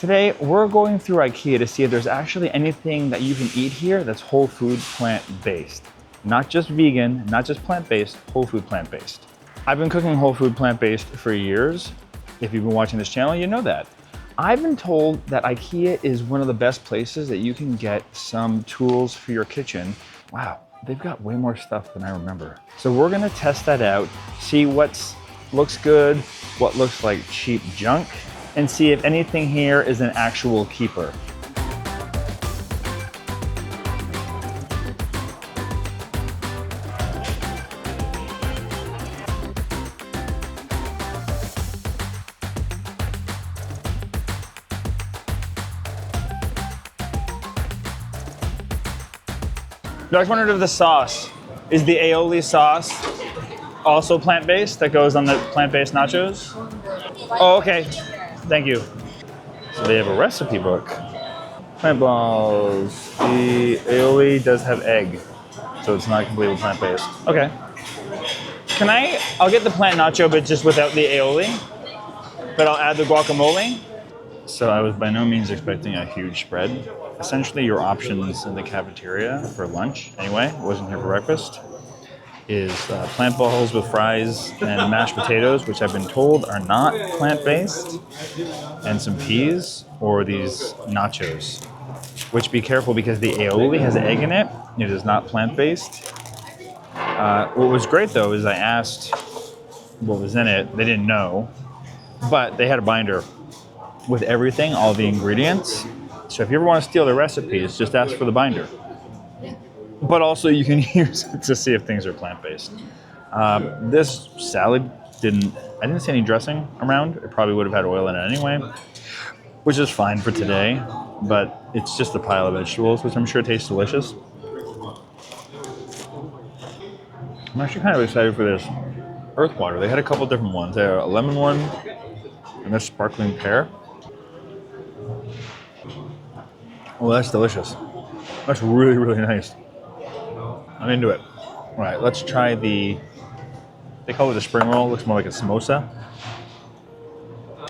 Today, we're going through Ikea to see if there's actually anything that you can eat here that's whole food plant-based. Not just vegan, not just plant-based, whole food plant-based. I've been cooking whole food plant-based for years. If you've been watching this channel, you know that. I've been told that Ikea is one of the best places that you can get some tools for your kitchen. Wow, they've got way more stuff than I remember. So we're gonna test that out, see what looks good, what looks like cheap junk, and see if anything here is an actual keeper. I just wondered if the sauce, is the aioli sauce also plant-based that goes on the plant-based nachos? Oh, okay. Thank you. So they have a recipe book. Plant balls. The aioli does have egg, so it's not completely plant-based. Okay. I'll get the plant nacho, but just without the aioli, but I'll add the guacamole. So I was by no means expecting a huge spread. Essentially your options in the cafeteria for lunch, anyway, wasn't here for breakfast, is plant balls with fries and mashed potatoes, which I've been told are not plant-based, and some peas, or these nachos, which be careful because the aioli has egg in it. It is not plant-based. What was great though is I asked what was in it. They didn't know, but they had a binder with everything, all the ingredients. So if you ever want to steal the recipes, just ask for the binder. But also you can use it to see if things are plant-based. This salad I didn't see any dressing around. It probably would have had oil in it anyway, which is fine for today, but it's just a pile of vegetables, which I'm sure tastes delicious. I'm actually kind of excited for this earth water. They had a couple different ones. They had a lemon one and this sparkling pear. Oh, that's delicious. That's really, really nice. I'm into it. All right, let's try they call it a spring roll. It looks more like a samosa.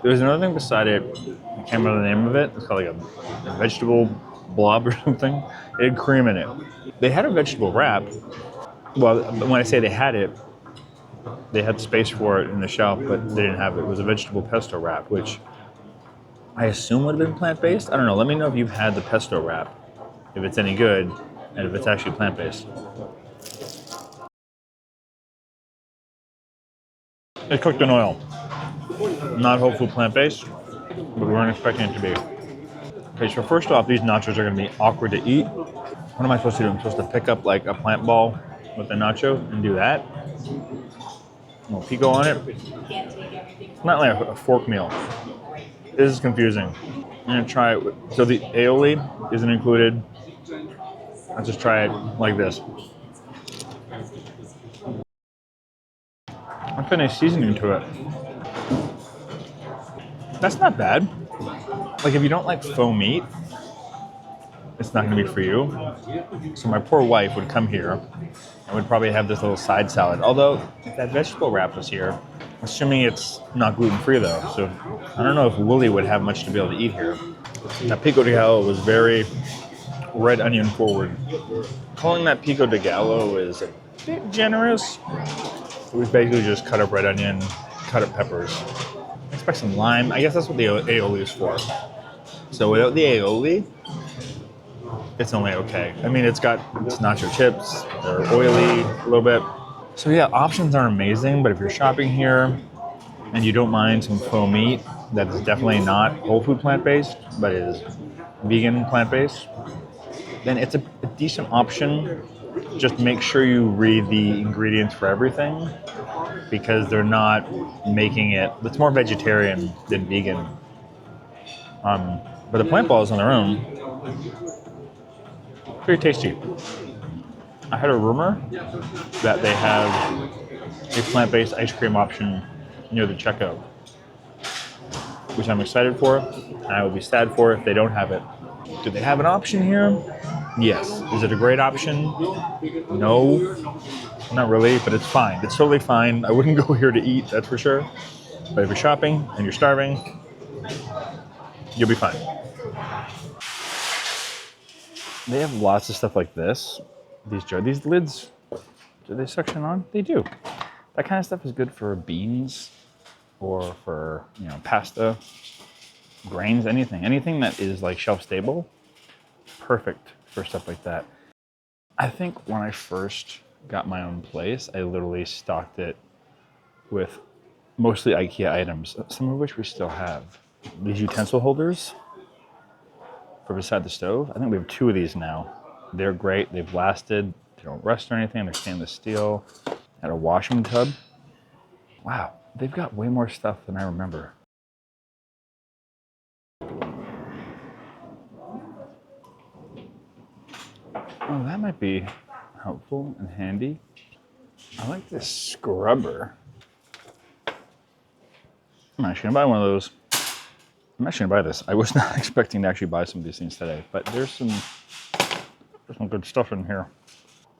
There's another thing beside it. I can't remember the name of it. It's called like a vegetable blob or something. It had cream in it. They had a vegetable wrap. Well, when I say they had space for it in the shelf, but they didn't have it. It was a vegetable pesto wrap, which I assume would have been plant-based. I don't know. Let me know if you've had the pesto wrap, if it's any good, and if it's actually plant-based. It's cooked in oil. Not whole food plant-based, but we weren't expecting it to be. Okay, so first off, these nachos are going to be awkward to eat. What am I supposed to do? I'm supposed to pick up like a plant ball with a nacho and do that? A little pico on it. It's not like a fork meal. This is confusing. I'm gonna try it. So the aioli isn't included. I'll just try it like this. I've got a nice seasoning to it. That's not bad. Like if you don't like faux meat, it's not gonna be for you. So my poor wife would come here and would probably have this little side salad. Although if that vegetable wrap was here, assuming it's not gluten-free though, so I don't know if Wooly would have much to be able to eat here. That pico de gallo was very red onion forward. Calling that pico de gallo is a bit generous. It was basically just cut up red onion, cut up peppers. I expect some lime. I guess that's what the aioli is for. So without the aioli, it's only okay. I mean, it's nacho chips. They're oily a little bit. So yeah, options are amazing, but if you're shopping here and you don't mind some faux meat that is definitely not whole food plant-based, but is vegan plant-based, then it's a decent option. Just make sure you read the ingredients for everything because they're not making it's more vegetarian than vegan. But the plant balls on their own, pretty tasty. I had a rumor that they have a plant-based ice cream option near the checkout, which I'm excited for, and I will be sad for if they don't have it. Do they have an option here? Yes. Is it a great option? No, not really, but it's fine. It's totally fine. I wouldn't go here to eat, that's for sure. But if you're shopping and you're starving, You'll be fine. They have lots of stuff like this. These lids, do they suction on? They do. That kind of stuff is good for beans or for, pasta, grains, anything that is like shelf stable. Perfect for stuff like that. I think when I first got my own place, I literally stocked it with mostly IKEA items, some of which we still have. These utensil holders for beside the stove. I think we have 2 of these now. They're great. They've lasted. They don't rust or anything. They're stainless steel. And a washing tub. Wow, they've got way more stuff than I remember. Oh, that might be helpful and handy. I like this scrubber. I'm actually gonna buy one of those. I'm actually gonna buy this. I was not expecting to actually buy some of these things today, but there's some good stuff in here.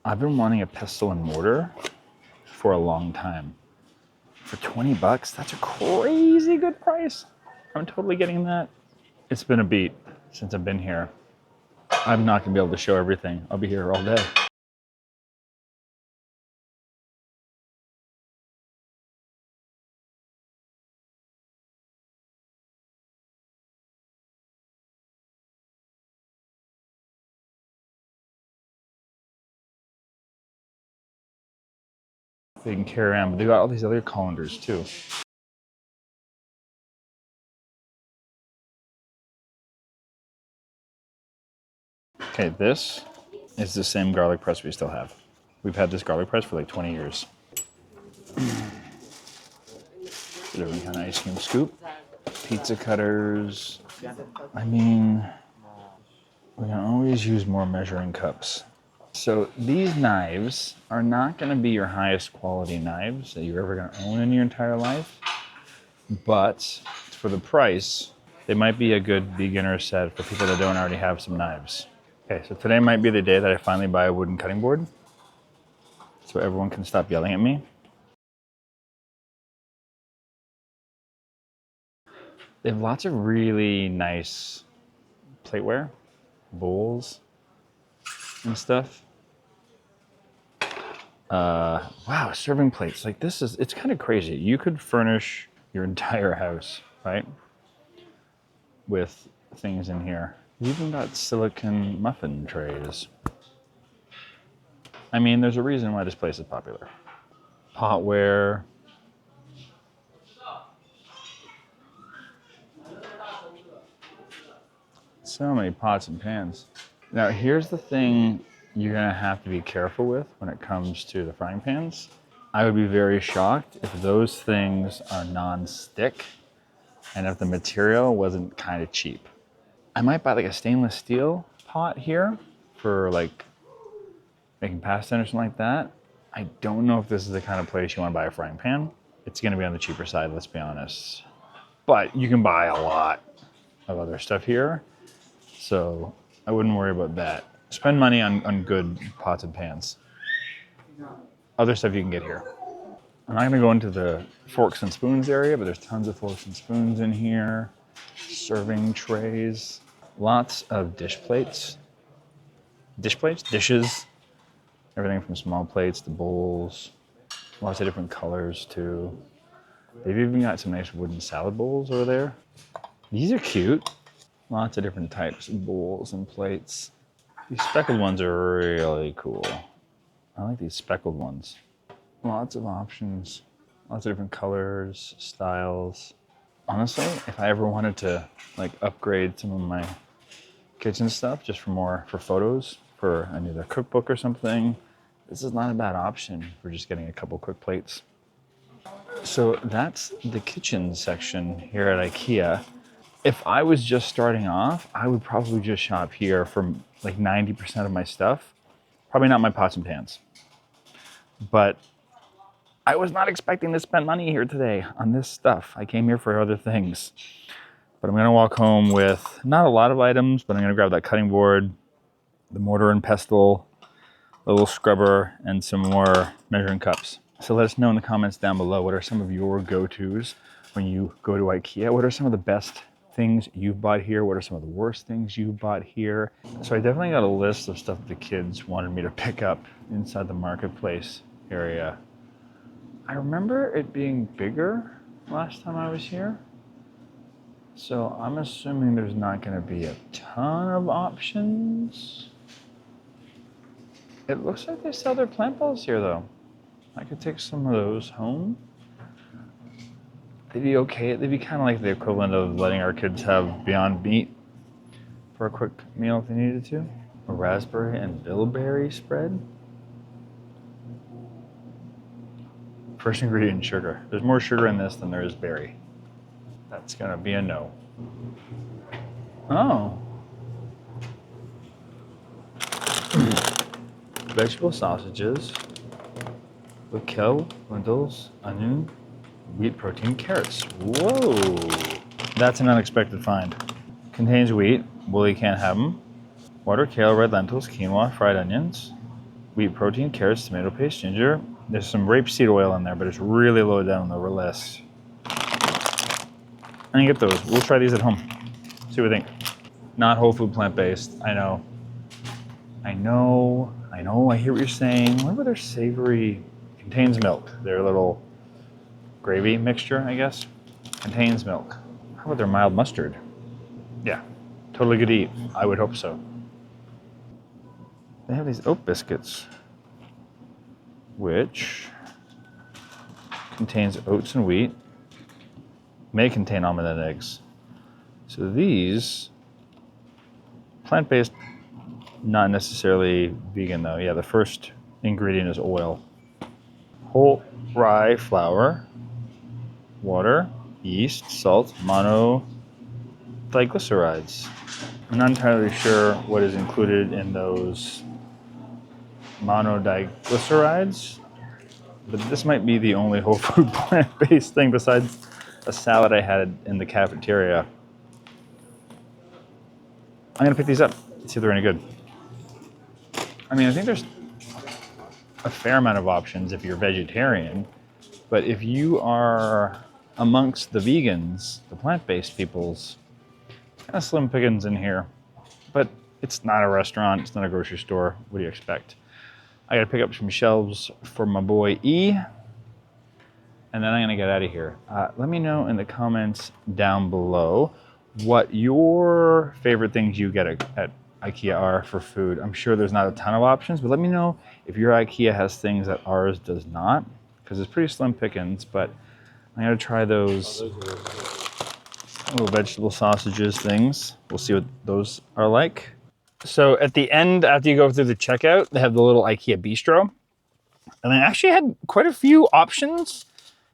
I've been wanting a pestle and mortar for a long time. For 20 bucks, that's a crazy good price. I'm totally getting that. It's been a beat since I've been here. I'm not gonna be able to show everything. I'll be here all day. They can carry around, but they got all these other colanders too. Okay, this is the same garlic press we still have. We've had this garlic press for like 20 years. Different kind of ice cream scoop. Pizza cutters. I mean, we can always use more measuring cups. So these knives are not going to be your highest quality knives that you're ever going to own in your entire life, but for the price, they might be a good beginner set for people that don't already have some knives. Okay, so today might be the day that I finally buy a wooden cutting board so everyone can stop yelling at me. They have lots of really nice plateware, bowls, and stuff. Wow, serving plates. Like it's kind of crazy. You could furnish your entire house, right? With things in here. You've even got silicone muffin trays. I mean, there's a reason why this place is popular. Potware. So many pots and pans. Now, here's the thing you're gonna have to be careful with when it comes to the frying pans. I would be very shocked if those things are non-stick and if the material wasn't kind of cheap. I might buy like a stainless steel pot here for like making pasta or something like that. I don't know if this is the kind of place you want to buy a frying pan. It's gonna be on the cheaper side, let's be honest. But you can buy a lot of other stuff here, so I wouldn't worry about that. Spend money on good pots and pans. Other stuff you can get here. I'm not gonna go into the forks and spoons area, but there's tons of forks and spoons in here. Serving trays. Lots of dishes. Everything from small plates to bowls. Lots of different colors too. They've even got some nice wooden salad bowls over there. These are cute. Lots of different types of bowls and plates. These speckled ones are really cool. I like these speckled ones. Lots of options. Lots of different colors, styles. Honestly, if I ever wanted to like upgrade some of my kitchen stuff just for photos, for either cookbook or something, this is not a bad option for just getting a couple quick plates. So that's the kitchen section here at IKEA. If I was just starting off, I would probably just shop here for like 90% of my stuff. Probably not my pots and pans. But I was not expecting to spend money here today on this stuff. I came here for other things. But I'm gonna walk home with not a lot of items, but I'm gonna grab that cutting board, the mortar and pestle, a little scrubber, and some more measuring cups. So let us know in the comments down below, what are some of your go-tos when you go to IKEA? What are some of the best things you've bought here? What are some of the worst things you've bought here? So I definitely got a list of stuff the kids wanted me to pick up inside the marketplace area. I remember it being bigger last time I was here. So I'm assuming there's not going to be a ton of options. It looks like they sell their plant balls here though. I could take some of those home. They'd be okay. They'd be kind of like the equivalent of letting our kids have Beyond Meat for a quick meal if they needed to. A raspberry and bilberry spread. First ingredient, sugar. There's more sugar in this than there is berry. That's gonna be a no. Oh. Vegetable sausages with kale, lentils, onion, wheat protein, carrots. Whoa. That's an unexpected find. Contains wheat. Wooly can't have them. Water, kale, red lentils, quinoa, fried onions, wheat protein, carrots, tomato paste, ginger. There's some rapeseed oil in there, but it's really low down on the list. I can get those. We'll try these at home. See what we think. Not whole food, plant-based. I know. I hear what you're saying. Remember their savory, contains milk. Their little gravy mixture, I guess, contains milk. How about their mild mustard? Yeah, totally good to eat. I would hope so. They have these oat biscuits, which contains oats and wheat, may contain almond and eggs. So these, plant-based, not necessarily vegan though. Yeah, the first ingredient is oil. Whole rye flour, water, yeast, salt, monodiglycerides. I'm not entirely sure what is included in those monodiglycerides, but this might be the only whole food plant-based thing besides a salad I had in the cafeteria. I'm gonna pick these up, see if they're any good. I mean, I think there's a fair amount of options if you're vegetarian, but if you are amongst the vegans, the plant-based peoples, kind of slim pickings in here. But it's not a restaurant, it's not a grocery store. What do you expect? I gotta pick up some shelves for my boy E, and then I'm gonna get out of here. Let me know in the comments down below what your favorite things you get at IKEA are for food. I'm sure there's not a ton of options, but let me know if your IKEA has things that ours does not, because it's pretty slim pickings, but I'm gonna try those little vegetable sausages things. We'll see what those are like. So at the end, after you go through the checkout, they have the little IKEA Bistro. And they actually had quite a few options.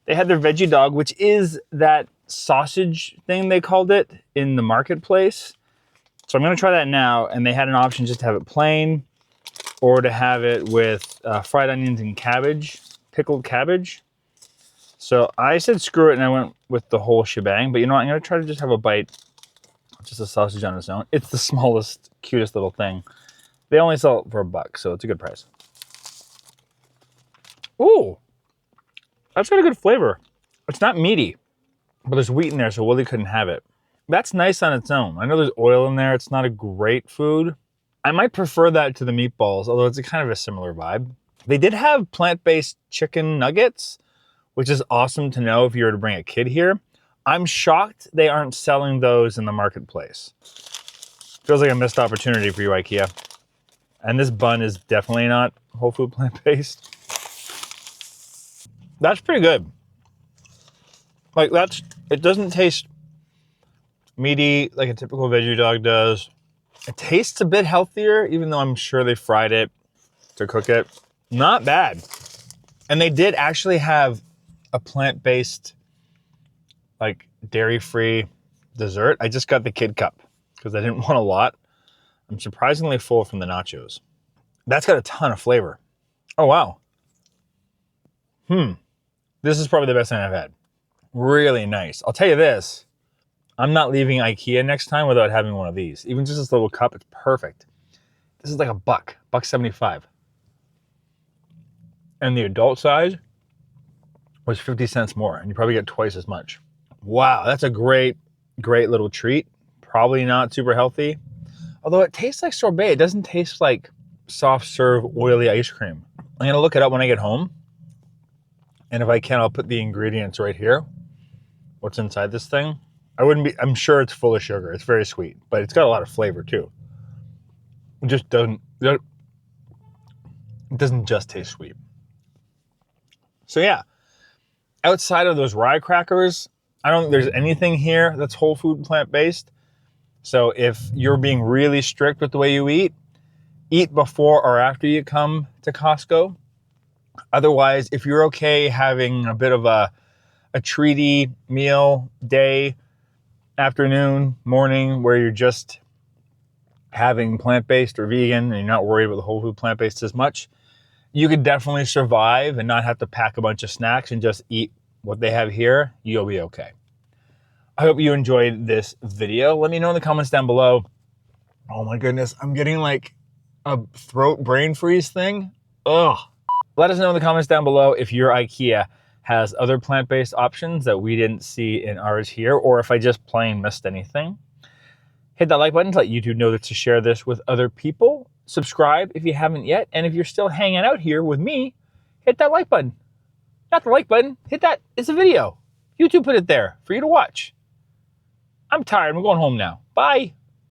They had their veggie dog, which is that sausage thing they called it in the marketplace. So I'm gonna try that now. And they had an option just to have it plain or to have it with fried onions and cabbage, pickled cabbage. So I said screw it and I went with the whole shebang, but you know what? I'm gonna try to just have a bite, just a sausage on its own. It's the smallest, cutest little thing. They only sell it for $1, so it's a good price. Ooh, that's got a good flavor. It's not meaty, but there's wheat in there, so Willie couldn't have it. That's nice on its own. I know there's oil in there. It's not a great food. I might prefer that to the meatballs, although it's a kind of a similar vibe. They did have plant-based chicken nuggets, which is awesome to know if you were to bring a kid here. I'm shocked they aren't selling those in the marketplace. Feels like a missed opportunity for you, IKEA. And this bun is definitely not whole food plant-based. That's pretty good. Like it doesn't taste meaty like a typical veggie dog does. It tastes a bit healthier, even though I'm sure they fried it to cook it. Not bad. And they did actually have a plant-based, like dairy-free dessert. I just got the kid cup because I didn't want a lot. I'm surprisingly full from the nachos. That's got a ton of flavor. Oh, wow. This is probably the best thing I've had. Really nice. I'll tell you this, I'm not leaving IKEA next time without having one of these. Even just this little cup, it's perfect. This is like $1.75. And the adult size was 50 cents more, and you probably get twice as much. Wow, that's a great great little treat. Probably not super healthy. Although it tastes like sorbet. It doesn't taste like soft serve oily ice cream. I'm going to look it up when I get home. And if I can, I'll put the ingredients right here. What's inside this thing? I'm sure it's full of sugar. It's very sweet, but it's got a lot of flavor too. It just doesn't just taste sweet. So yeah, outside of those rye crackers, I don't think there's anything here that's whole food plant-based. So if you're being really strict with the way you eat before or after you come to Costco. Otherwise, if you're okay having a bit of a treaty meal day, afternoon, morning, where you're just having plant-based or vegan and you're not worried about the whole food plant-based as much, you could definitely survive and not have to pack a bunch of snacks and just eat what they have here. You'll be okay. I hope you enjoyed this video. Let me know in the comments down below. Oh my goodness, I'm getting like a throat brain freeze thing. Ugh. Let us know in the comments down below if your IKEA has other plant-based options that we didn't see in ours here, or if I just plain missed anything. Hit that like button to let YouTube know to share this with other people. Subscribe if you haven't yet, and if you're still hanging out here with me, hit that like button. Not the like button, hit that, it's a video. YouTube put it there for you to watch. I'm tired, I'm going home now. Bye.